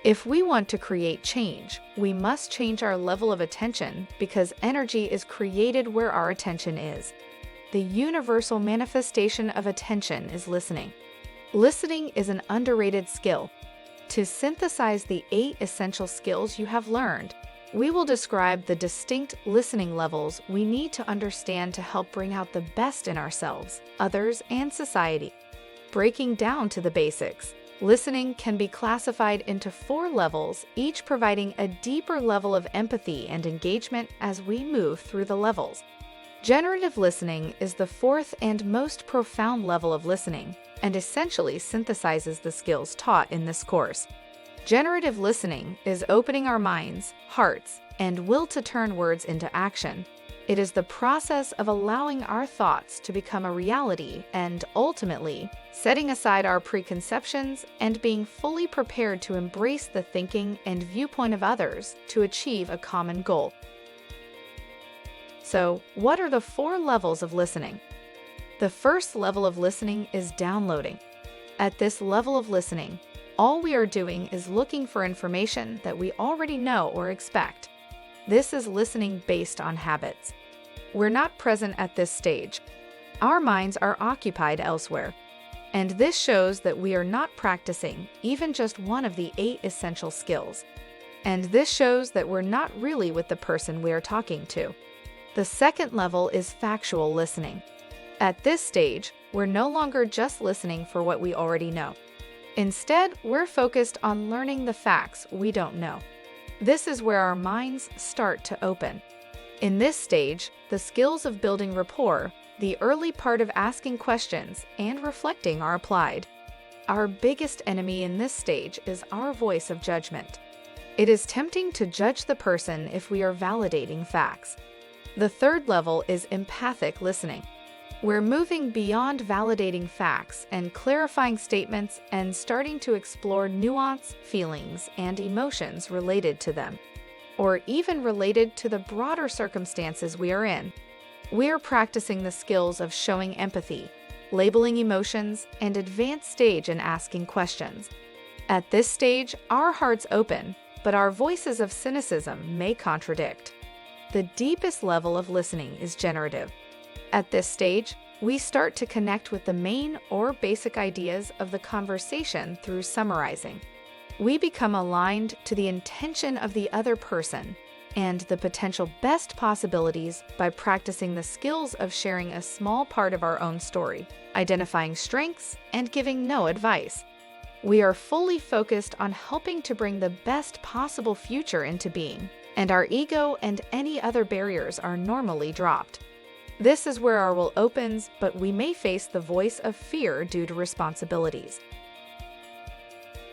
If we want to create change, we must change our level of attention because energy is created where our attention is. The universal manifestation of attention is listening. Listening is an underrated skill. To synthesize the 8 essential skills you have learned, we will describe the distinct listening levels we need to understand to help bring out the best in ourselves, others, and society. Breaking down to the basics, listening can be classified into 4 levels, each providing a deeper level of empathy and engagement as we move through the levels. Generative listening is the 4th and most profound level of listening, and essentially synthesizes the skills taught in this course. Generative listening is opening our minds, hearts, and will to turn words into action. It is the process of allowing our thoughts to become a reality and, ultimately, setting aside our preconceptions and being fully prepared to embrace the thinking and viewpoint of others to achieve a common goal. So, what are the 4 levels of listening? The first level of listening is downloading. At this level of listening, all we are doing is looking for information that we already know or expect. This is listening based on habits. We're not present at this stage. Our minds are occupied elsewhere. And this shows that we are not practicing even just one of the 8 essential skills. And this shows that we're not really with the person we are talking to. The second level is factual listening. At this stage, we're no longer just listening for what we already know. Instead, we're focused on learning the facts we don't know. This is where our minds start to open. In this stage, the skills of building rapport, the early part of asking questions, and reflecting are applied. Our biggest enemy in this stage is our voice of judgment. It is tempting to judge the person if we are validating facts. The third level is empathic listening. We're moving beyond validating facts and clarifying statements and starting to explore nuance, feelings, and emotions related to them, or even related to the broader circumstances we are in. We're practicing the skills of showing empathy, labeling emotions, and advanced stage in asking questions. At this stage, our hearts open, but our voices of cynicism may contradict. The deepest level of listening is generative. At this stage, we start to connect with the main or basic ideas of the conversation through summarizing. We become aligned to the intention of the other person and the potential best possibilities by practicing the skills of sharing a small part of our own story, identifying strengths, and giving no advice. We are fully focused on helping to bring the best possible future into being, and our ego and any other barriers are normally dropped. This is where our will opens, but we may face the voice of fear due to responsibilities.